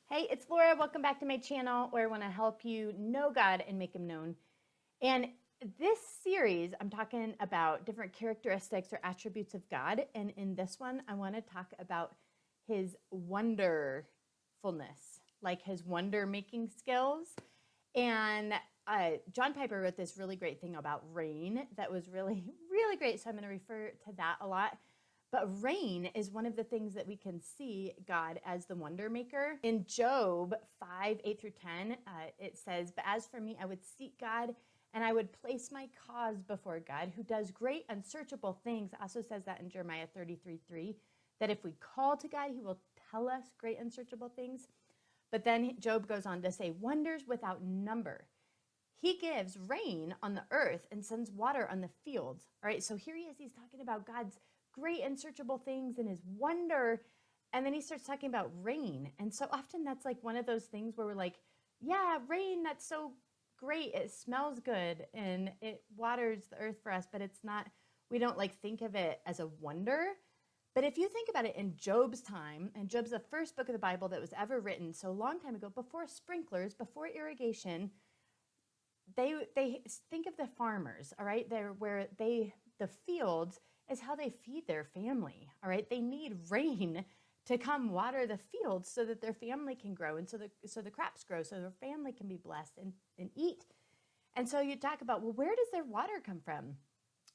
Hey, it's Laura. Welcome back to my channel where I want to help you know God and make him known. And this series, I'm talking about different characteristics or attributes of God. And in this one, I want to talk about his wonderfulness, like his wonder making skills. And John Piper wrote this really great thing about rain that was really, really great. So I'm going to refer to that a lot. But rain is one of the things that we can see God as the wonder maker. In Job 5:8-10, it says, "But as for me, I would seek God and I would place my cause before God, who does great unsearchable things." It also says that in Jeremiah 33:3, that if we call to God, he will tell us great unsearchable things. But then Job goes on to say, "Wonders without number. He gives rain on the earth and sends water on the fields." All right, so here he is. He's talking about God's great unsearchable things and his wonder. And then he starts talking about rain. And so often that's like one of those things where we're like, yeah, rain, that's so great. It smells good and it waters the earth for us, but it's not, we don't like think of it as a wonder. But if you think about it in Job's time, and Job's the first book of the Bible that was ever written, so a long time ago, before sprinklers, before irrigation, they think of the farmers, all right? They're where the fields is how they feed their family, all right? They need rain to come water the fields so that their family can grow and so the crops grow, so their family can be blessed and eat. And so you talk about, well, where does their water come from?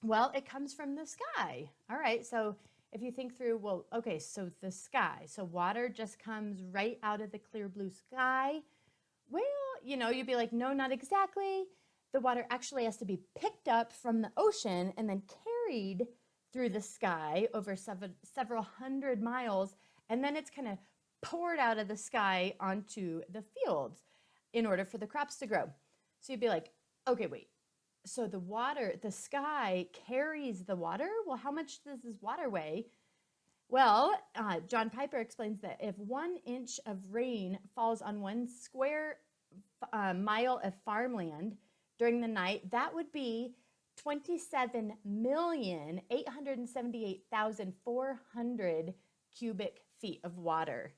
Well, it comes from the sky, all right? So if you think through, well, okay, so the sky, so water just comes right out of the clear blue sky. Well, you'd be like, no, not exactly. The water actually has to be picked up from the ocean and then carried through the sky over several hundred miles. And then it's kind of poured out of the sky onto the fields in order for the crops to grow. So you'd be like, okay, wait. So the sky carries the water? Well, how much does this water weigh? Well, John Piper explains that if 1 inch of rain falls on 1 square mile of farmland during the night, that would be 27,878,400 cubic feet of water,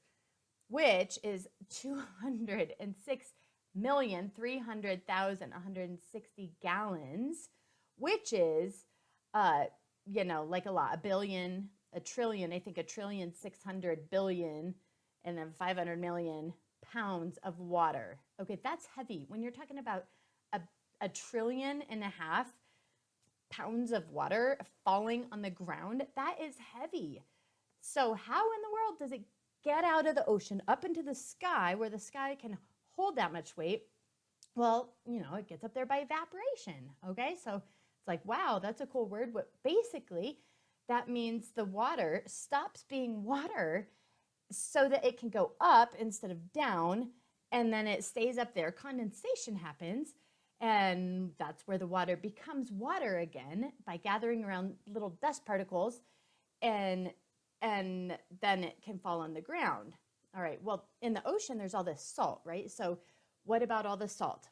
which is 206,300,160 gallons, which is, like a lot, a billion, a trillion, I think 1,600,000,000,000 and then 500 million pounds of water. Okay, that's heavy. When you're talking about a 1.5 trillion pounds of water falling on the ground, that is heavy. So how in the world does it get out of the ocean up into the sky where the sky can hold that much weight? Well, it gets up there by evaporation. Okay, so it's like, wow, that's a cool word. But basically, that means the water stops being water so that it can go up instead of down, and then it stays up there. Condensation happens, and that's where the water becomes water again by gathering around little dust particles, and then it can fall on the ground. All right, well, in the ocean, there's all this salt, right? So what about all the salt?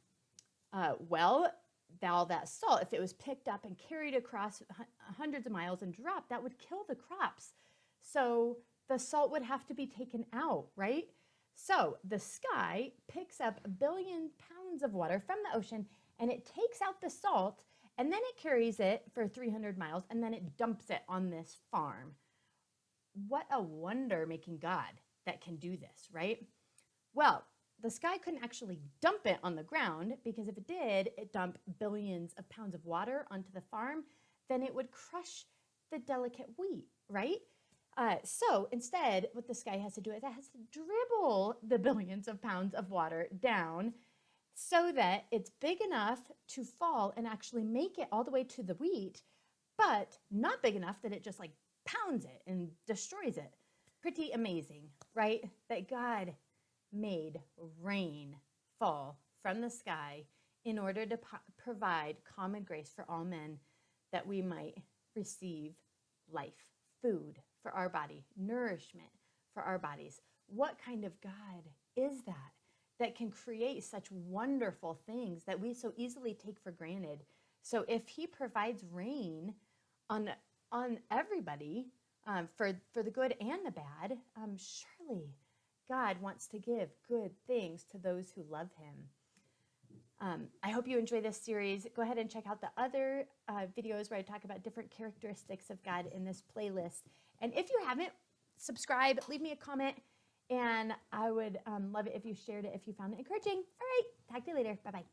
Well, all that salt, if it was picked up and carried across hundreds of miles and dropped, that would kill the crops. So the salt would have to be taken out, right? So the sky picks up 1 billion pounds of water from the ocean and it takes out the salt and then it carries it for 300 miles and then it dumps it on this farm. What a wonder-making God that can do this, right? Well, the sky couldn't actually dump it on the ground because if it did, it dump billions of pounds of water onto the farm, then it would crush the delicate wheat, right? So instead, what the sky has to do is it has to dribble the billions of pounds of water down so that it's big enough to fall and actually make it all the way to the wheat, but not big enough that it just like pounds it and destroys it. Pretty amazing, right? That God made rain fall from the sky in order to provide common grace for all men that we might receive life, food for our body, nourishment for our bodies. What kind of God is that can create such wonderful things that we so easily take for granted? So if he provides rain on everybody, for the good and the bad, surely God wants to give good things to those who love him. I hope you enjoy this series. Go ahead and check out the other videos where I talk about different characteristics of God in this playlist. And if you haven't, subscribe, leave me a comment, and I would love it if you shared it if you found it encouraging. All right, talk to you later. Bye-bye.